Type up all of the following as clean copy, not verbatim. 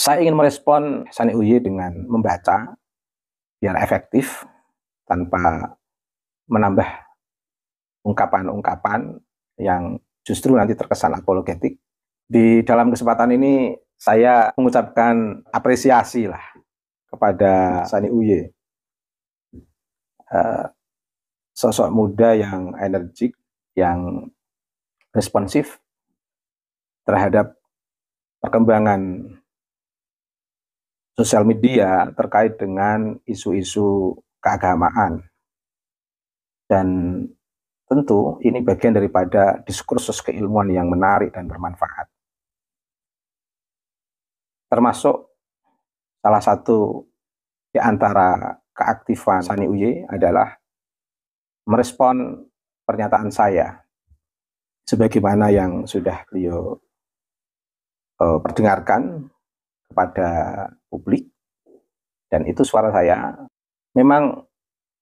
Saya ingin merespon Sani Uye dengan membaca biar efektif tanpa menambah ungkapan-ungkapan yang justru nanti terkesan apologetik. Di dalam kesempatan ini saya mengucapkan apresiasi lah kepada Sani Uye, sosok muda yang energik, yang responsif terhadap perkembangan sosial media terkait dengan isu-isu keagamaan. Dan tentu ini bagian daripada diskursus keilmuan yang menarik dan bermanfaat. Termasuk salah satu di antara keaktifan Sani Uye adalah merespon pernyataan saya sebagaimana yang sudah beliau perdengarkan kepada publik, dan itu suara saya. Memang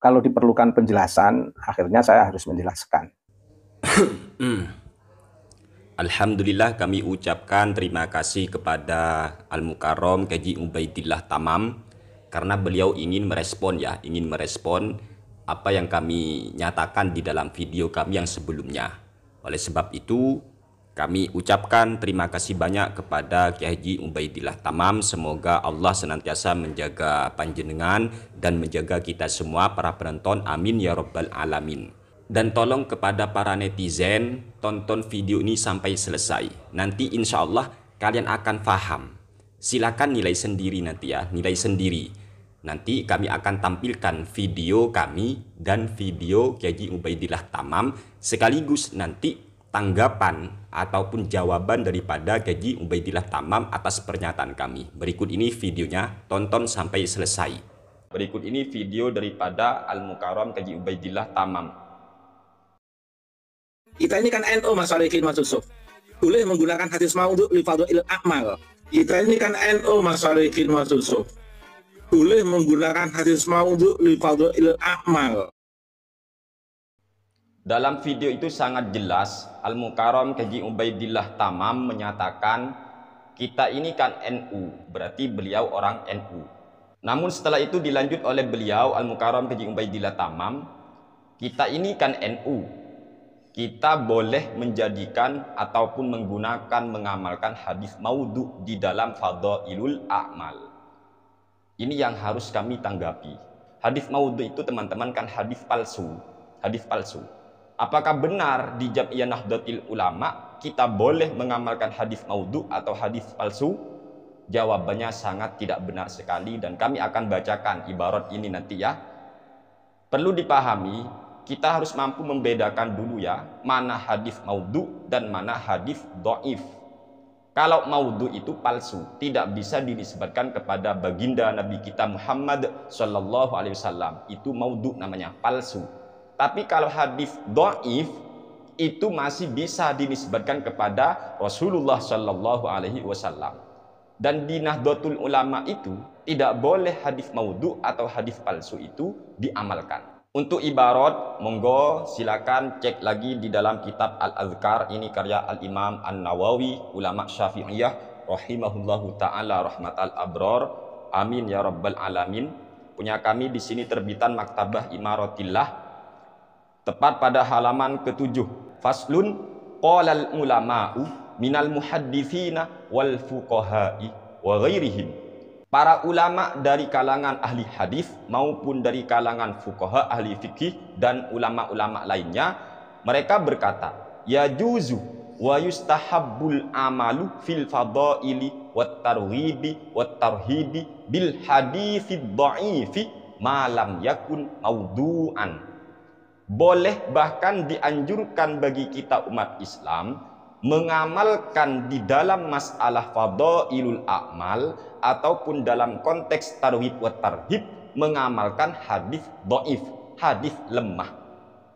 kalau diperlukan penjelasan, akhirnya saya harus menjelaskan. Alhamdulillah, kami ucapkan terima kasih kepada Al-Mukarram Kaji Ubaidillah Tamam karena beliau ingin merespon apa yang kami nyatakan di dalam video kami yang sebelumnya. Oleh sebab itu, kami ucapkan terima kasih banyak kepada Kiai Haji Ubaidillah Tamam. Semoga Allah senantiasa menjaga panjenengan dan menjaga kita semua para penonton. Amin ya rabbal alamin. Dan tolong kepada para netizen, tonton video ini sampai selesai. Nanti insya Allah kalian akan paham. Silakan nilai sendiri nanti ya, nilai sendiri. Nanti kami akan tampilkan video kami dan video Kiai Haji Ubaidillah Tamam, sekaligus nanti tanggapan ataupun jawaban daripada Kiai Haji Ubaidillah Tamam atas pernyataan kami. Berikut ini videonya, tonton sampai selesai. Berikut ini video daripada Al-Mukarram Kiai Haji Ubaidillah Tamam. Kita ini kan NU Mas Walikin Mas Yusuf. Boleh menggunakan hadis maudhu li fadhail a'mal. Kita ini kan NU Mas Walikin Mas Yusuf. Boleh menggunakan hadis maudhu li fadhail a'mal. Dalam video itu sangat jelas Al-Mukarram Kaji Ubaidillah Tamam menyatakan kita ini kan NU, berarti beliau orang NU. Namun setelah itu dilanjut oleh beliau Al-Mukarram Kaji Ubaidillah Tamam, kita ini kan NU. Kita boleh menjadikan ataupun menggunakan mengamalkan hadis maudhu di dalam fadhailul a'mal. Ini yang harus kami tanggapi. Hadis maudhu itu teman-teman kan hadis palsu. Hadis palsu. Apakah benar di Jam'iyah Nahdlatul Ulama kita boleh mengamalkan hadis maudhu atau hadis palsu? Jawabannya sangat tidak benar sekali, dan kami akan bacakan ibarat ini nanti ya. Perlu dipahami, kita harus mampu membedakan dulu ya, mana hadis maudhu dan mana hadis dhaif. Kalau maudhu itu palsu, tidak bisa dinisbatkan kepada baginda Nabi kita Muhammad Sallallahu Alaihi Wasallam. Itu maudhu namanya, palsu. Tapi kalau hadis dhaif itu masih bisa dinisbatkan kepada Rasulullah Sallallahu Alaihi Wasallam. Dan di Nahdlatul Ulama itu tidak boleh hadis maudhu atau hadis palsu itu diamalkan. Untuk ibarat, monggo silakan cek lagi di dalam kitab Al-Azkar, ini karya Al-Imam An-Nawawi, ulama Syafi'iyah rahimahullahu taala rahmatal abror. Amin ya rabbal alamin. Punya kami di sini terbitan Maktabah Imaratillah, tepat pada halaman ke-7. Faslun qalal ulama'u minal muhadditsina wal fuqaha'i wa ghairihim. Para ulama dari kalangan ahli hadis maupun dari kalangan fuqaha ahli fikih dan ulama-ulama lainnya, mereka berkata, ya juzu wa yustahabbul amalu fil fadaili wat targhibi wat tarhibi bil haditsid dha'ifi ma lam yakun maudhu'an. Boleh bahkan dianjurkan bagi kita umat Islam mengamalkan di dalam masalah fadailul a'mal ataupun dalam konteks tarhib wa tarhib mengamalkan hadis dhaif, hadis lemah.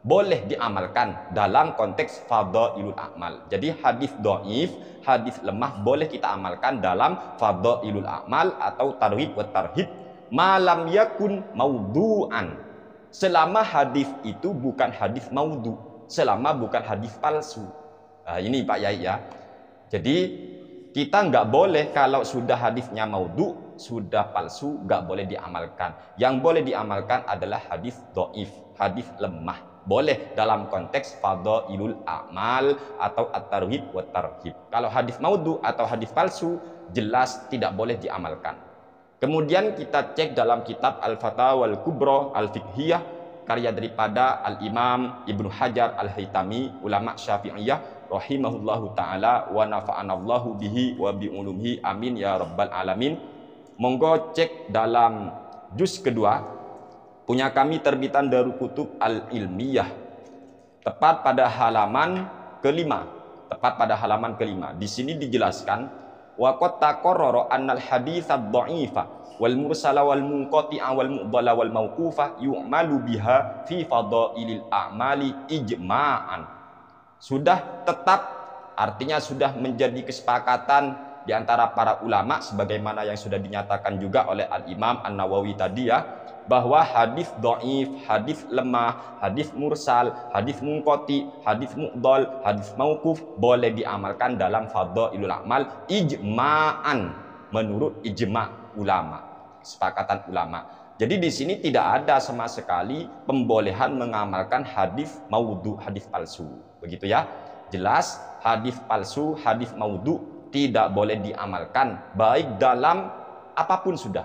Boleh diamalkan dalam konteks fadailul a'mal. Jadi hadis dhaif, hadis lemah boleh kita amalkan dalam fadailul a'mal atau tarhib wa tarhib malam yakun maudhu'an. Selama hadis itu bukan hadis maudhu, selama bukan hadis palsu. Nah, ini Pak Yai ya. Jadi kita nggak boleh kalau sudah hadisnya maudhu, sudah palsu, nggak boleh diamalkan. Yang boleh diamalkan adalah hadis dhaif, hadis lemah. Boleh dalam konteks fadhailul a'mal atau at-targhib wa tarhib. Kalau hadis maudhu atau hadis palsu, jelas tidak boleh diamalkan. Kemudian kita cek dalam kitab Al-Fatawa Al-Kubra Al-Fiqhiyah, karya daripada Al-Imam Ibnu Hajar Al-Haytami, ulama Syafi'iyah rahimahullahu ta'ala wa nafa'anallahu bihi wa bi'ulumihi amin ya rabbal alamin. Monggo cek dalam juz kedua punya kami terbitan Darul Kutub Al-Ilmiyah, tepat pada halaman kelima. Di sini dijelaskan wa qad taqarrara annal hadits ad-dha'ifa wal mursala wal munqati'a wal mu'dhala wal mauqufa yu'malu biha fi fadailil a'mali ijma'an. Sudah tetap, artinya sudah menjadi kesepakatan di antara para ulama sebagaimana yang sudah dinyatakan juga oleh Al-Imam An-Nawawi tadi ya, bahwa hadis dhaif, hadis lemah, hadis mursal, hadis munqati, hadis mu'dhal, hadis mauquf boleh diamalkan dalam fadhailul a'mal ijma'an, menurut ijma' ulama, kesepakatan ulama. Jadi di sini tidak ada sama sekali pembolehan mengamalkan hadis maudhu, hadis palsu. Begitu ya. Jelas hadis palsu, hadis maudhu tidak boleh diamalkan baik dalam apapun sudah.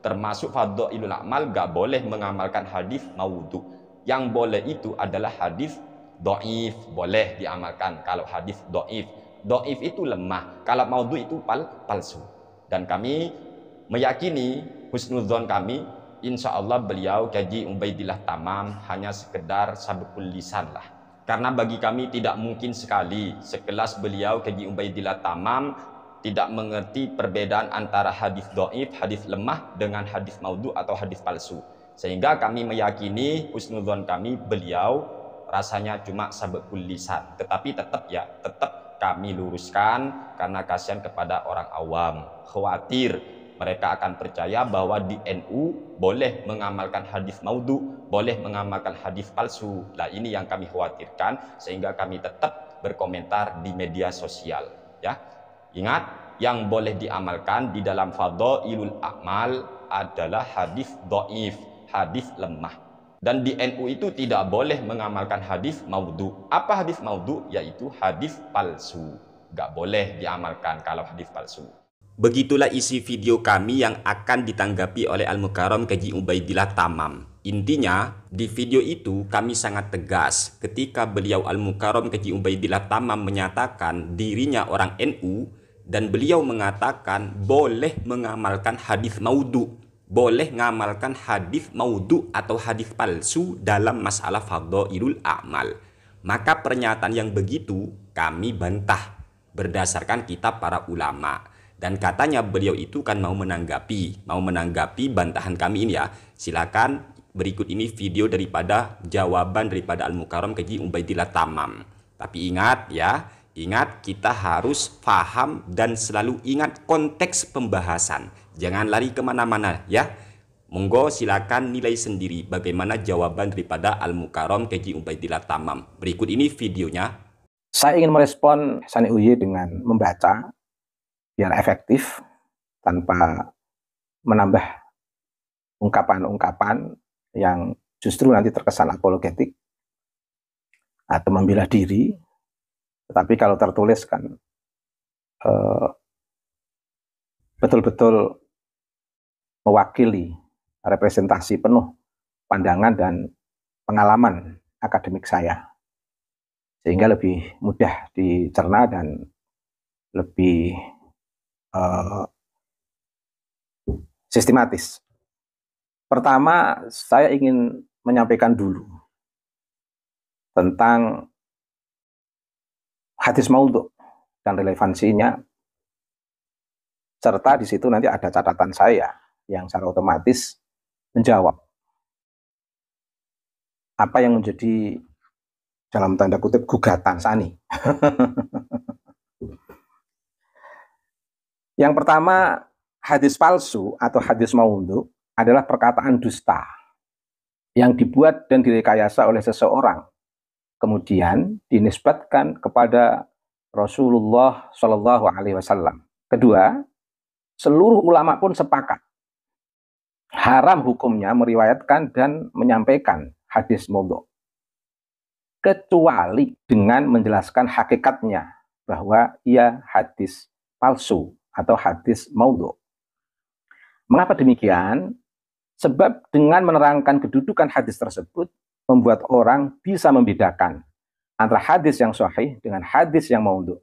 Termasuk fadhailul a'mal gak boleh mengamalkan hadis maudhu. Yang boleh itu adalah hadis dhaif, boleh diamalkan kalau hadis dhaif. Dhaif itu lemah, kalau maudhu itu palsu. Dan kami meyakini, husnudzon kami, insya Allah beliau Kaji Ubaidillah Tamam hanya sekedar sabukul lisan lah. Karena bagi kami tidak mungkin sekali sekelas beliau Kaji Ubaidillah Tamam tidak mengerti perbedaan antara hadis dhaif, hadis lemah dengan hadis maudhu atau hadis palsu. Sehingga kami meyakini, husnudzon kami, beliau rasanya cuma sabukul lisan. Tetapi tetap kami luruskan karena kasihan kepada orang awam. Khawatir mereka akan percaya bahwa di NU boleh mengamalkan hadis maudhu, boleh mengamalkan hadis palsu. Nah, ini yang kami khawatirkan, sehingga kami tetap berkomentar di media sosial. Ya, ingat, yang boleh diamalkan di dalam fadhailul a'mal adalah hadis dhaif, hadis lemah. Dan di NU itu tidak boleh mengamalkan hadis maudhu. Apa hadis maudhu? Yaitu hadis palsu. Gak boleh diamalkan kalau hadis palsu. Begitulah isi video kami yang akan ditanggapi oleh Al-Mukarram Kaji Ubaidillah Tamam. Intinya, di video itu kami sangat tegas ketika beliau Al-Mukarram Kaji Ubaidillah Tamam menyatakan dirinya orang NU dan beliau mengatakan boleh mengamalkan hadis maudhu, boleh mengamalkan hadis maudhu atau hadis palsu dalam masalah fadhailul a'mal. Maka pernyataan yang begitu kami bantah berdasarkan kitab para ulama. Dan katanya beliau itu kan mau menanggapi bantahan kami ini ya. Silakan berikut ini video daripada jawaban daripada Al-Mukarram Kaji Ubaidillah Tamam. Tapi ingat ya, ingat kita harus paham dan selalu ingat konteks pembahasan. Jangan lari kemana-mana ya. Monggo silakan nilai sendiri bagaimana jawaban daripada Al-Mukarram Kaji Ubaidillah Tamam. Berikut ini videonya. Saya ingin merespon Sani Uye dengan membaca biar efektif tanpa menambah ungkapan-ungkapan yang justru nanti terkesan apologetik atau membela diri. Tetapi kalau tertulis kan betul-betul mewakili representasi penuh pandangan dan pengalaman akademik saya, sehingga lebih mudah dicerna dan lebih sistematis. Pertama, saya ingin menyampaikan dulu tentang hadis maudhu dan relevansinya, serta di situ nanti ada catatan saya yang secara otomatis menjawab apa yang menjadi dalam tanda kutip gugatan Sani. Yang pertama, hadis palsu atau hadis maudhu adalah perkataan dusta yang dibuat dan direkayasa oleh seseorang, kemudian dinisbatkan kepada Rasulullah Shallallahu Alaihi Wasallam Kedua, seluruh ulama pun sepakat haram hukumnya meriwayatkan dan menyampaikan hadis maudhu, kecuali dengan menjelaskan hakikatnya bahwa ia hadis palsu atau hadis maudhu. Mengapa demikian? Sebab dengan menerangkan kedudukan hadis tersebut membuat orang bisa membedakan antara hadis yang sahih dengan hadis yang maudhu,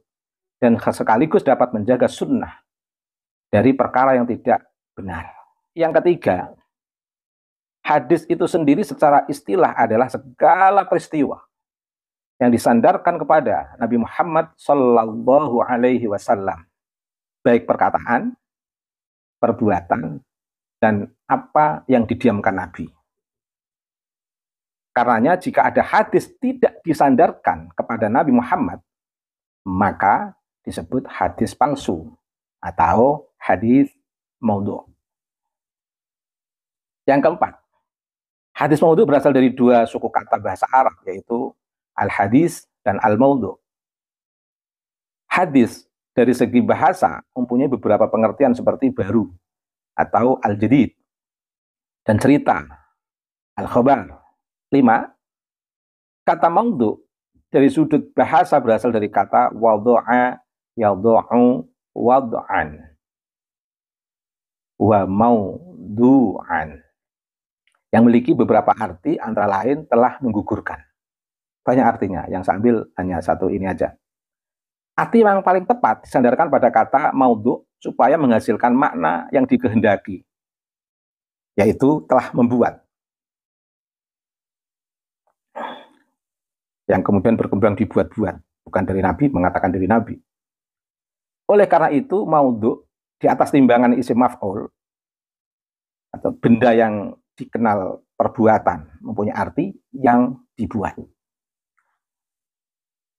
dan sekaligus dapat menjaga sunnah dari perkara yang tidak benar. Yang ketiga, hadis itu sendiri secara istilah adalah segala peristiwa yang disandarkan kepada Nabi Muhammad Sallallahu Alaihi Wasallam, baik perkataan, perbuatan, dan apa yang didiamkan Nabi. Karenanya jika ada hadis tidak disandarkan kepada Nabi Muhammad, maka disebut hadis palsu atau hadis maudhu. Yang keempat, hadis maudhu berasal dari dua suku kata bahasa Arab, yaitu al-hadis dan al-maudhu. Hadis dari segi bahasa mempunyai beberapa pengertian seperti baru atau al-jadid, dan cerita, al-khabar. 5. Kata maudhu dari sudut bahasa berasal dari kata wadha'a yadha'u wad'an wa maudhu'an, yang memiliki beberapa arti, antara lain telah menggugurkan. Banyak artinya, yang saya ambil hanya satu ini aja. Arti yang paling tepat disandarkan pada kata maudhu supaya menghasilkan makna yang dikehendaki, yaitu telah membuat, yang kemudian berkembang dibuat-buat, bukan dari Nabi, mengatakan dari Nabi. Oleh karena itu, maudhu di atas timbangan isim maf'ul atau benda yang dikenal perbuatan mempunyai arti yang dibuat.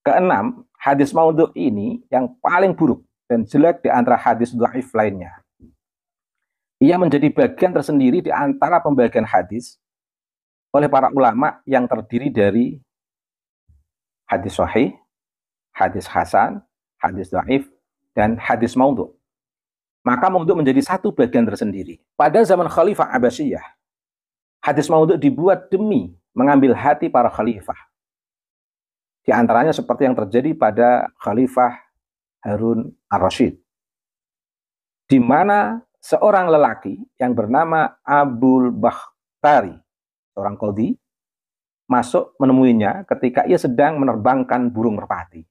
Keenam, hadis maudhu ini yang paling buruk dan jelek di antara hadis dhaif lainnya. Ia menjadi bagian tersendiri di antara pembagian hadis oleh para ulama yang terdiri dari hadis sahih, hadis hasan, hadis dhaif, dan hadis maudhu. Maka maudhu menjadi satu bagian tersendiri. Pada zaman Khalifah Abbasiyah, hadis maudhu dibuat demi mengambil hati para khalifah. Di antaranya seperti yang terjadi pada Khalifah Harun ar-Rasyid, di mana seorang lelaki yang bernama Abul Bakhtari, seorang qadhi, masuk menemuinya ketika ia sedang menerbangkan burung merpati.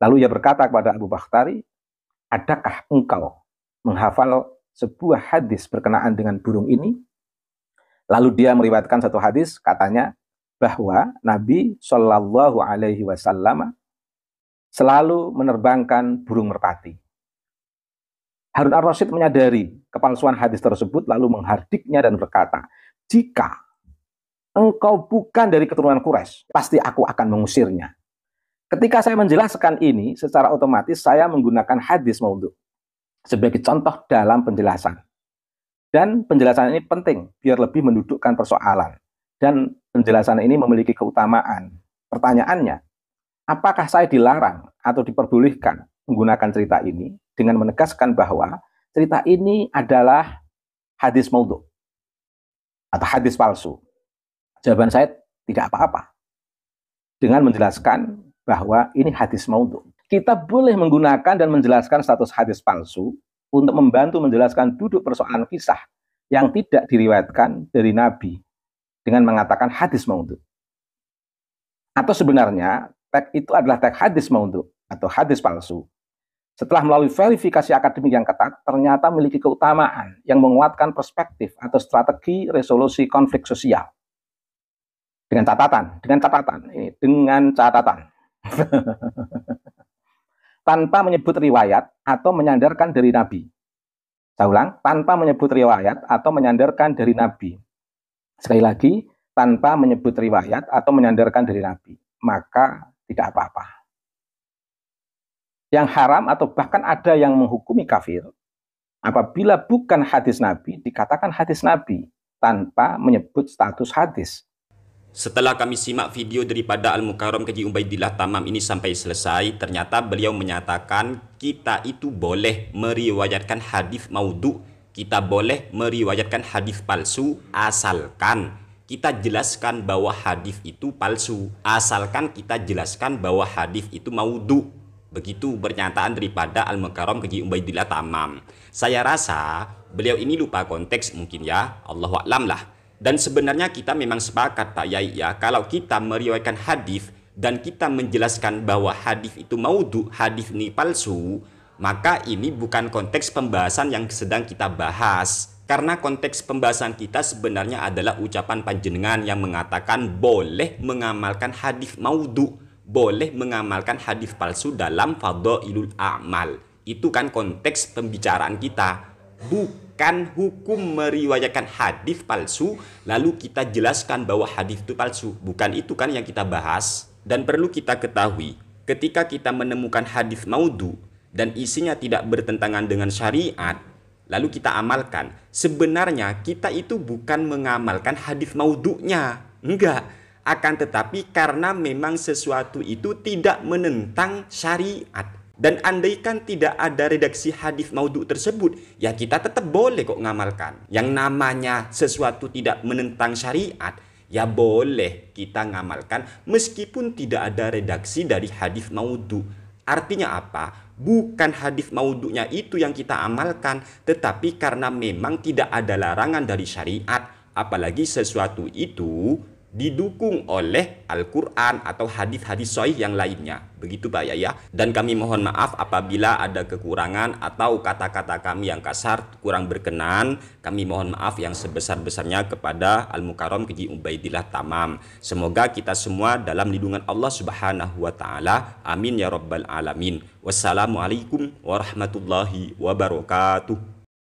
Lalu ia berkata kepada Abu Bakhtari, adakah engkau menghafal sebuah hadis berkenaan dengan burung ini? Lalu dia meriwayatkan satu hadis, katanya bahwa Nabi Shallallahu Alaihi Wasallam selalu menerbangkan burung merpati. Harun ar-Rasyid menyadari kepalsuan hadis tersebut, lalu menghardiknya dan berkata, jika engkau bukan dari keturunan Quraisy, pasti aku akan mengusirnya. Ketika saya menjelaskan ini, secara otomatis saya menggunakan hadis maudhu sebagai contoh dalam penjelasan. Dan penjelasan ini penting biar lebih mendudukkan persoalan. Dan penjelasan ini memiliki keutamaan. Pertanyaannya, apakah saya dilarang atau diperbolehkan menggunakan cerita ini dengan menegaskan bahwa cerita ini adalah hadis maudhu atau hadis palsu? Jawaban saya tidak apa-apa. Dengan menjelaskan bahwa ini hadis maudhu. Kita boleh menggunakan dan menjelaskan status hadis palsu untuk membantu menjelaskan duduk persoalan kisah yang tidak diriwayatkan dari Nabi dengan mengatakan hadis maudhu. Atau sebenarnya teks itu adalah teks hadis maudhu atau hadis palsu. Setelah melalui verifikasi akademik yang ketat, ternyata memiliki keutamaan yang menguatkan perspektif atau strategi resolusi konflik sosial. Dengan catatan, tanpa menyebut riwayat atau menyandarkan dari Nabi. Saya ulang, tanpa menyebut riwayat atau menyandarkan dari Nabi. Sekali lagi, tanpa menyebut riwayat atau menyandarkan dari Nabi, maka tidak apa-apa. Yang haram atau bahkan ada yang menghukumi kafir apabila bukan hadis Nabi dikatakan hadis Nabi tanpa menyebut status hadis. Setelah kami simak video daripada Al-Mukarram Haji Ubaidillah Tamam ini sampai selesai, ternyata beliau menyatakan kita itu boleh meriwayatkan hadis maudhu, kita boleh meriwayatkan hadis palsu asalkan kita jelaskan bahwa hadis itu palsu, asalkan kita jelaskan bahwa hadis itu maudhu. Begitu pernyataan daripada Al-Mukarram Haji Ubaidillah Tamam. Saya rasa beliau ini lupa konteks mungkin ya, Allahu a'lam lah. Dan sebenarnya kita memang sepakat Pak Yai ya, kalau kita meriwayatkan hadis dan kita menjelaskan bahwa hadis itu maudhu, hadis ini palsu, maka ini bukan konteks pembahasan yang sedang kita bahas. Karena konteks pembahasan kita sebenarnya adalah ucapan panjenengan yang mengatakan boleh mengamalkan hadis maudhu, boleh mengamalkan hadis palsu dalam fadhailul a'mal. Itu kan konteks pembicaraan kita. Bukan hukum meriwayatkan hadis palsu lalu kita jelaskan bahwa hadis itu palsu. Bukan itu kan yang kita bahas. Dan perlu kita ketahui, ketika kita menemukan hadis maudhu dan isinya tidak bertentangan dengan syariat, lalu kita amalkan, sebenarnya kita itu bukan mengamalkan hadis maudhu'nya. Enggak. Akan tetapi karena memang sesuatu itu tidak menentang syariat. Dan andaikan tidak ada redaksi hadis maudhu tersebut, ya kita tetap boleh kok ngamalkan. Yang namanya sesuatu tidak menentang syariat, ya boleh kita ngamalkan meskipun tidak ada redaksi dari hadis maudhu. Artinya apa? Bukan hadis maudhu'nya itu yang kita amalkan, tetapi karena memang tidak ada larangan dari syariat, apalagi sesuatu itu didukung oleh Al-Quran atau hadis-hadis sahih yang lainnya. Begitu Pak ya. Dan kami mohon maaf apabila ada kekurangan atau kata-kata kami yang kasar kurang berkenan. Kami mohon maaf yang sebesar-besarnya kepada Al-Mukarram Haji Ubaidillah Tamam. Semoga kita semua dalam lindungan Allah Subhanahu wa taala. Amin ya rabbal alamin. Wassalamualaikum warahmatullahi wabarakatuh.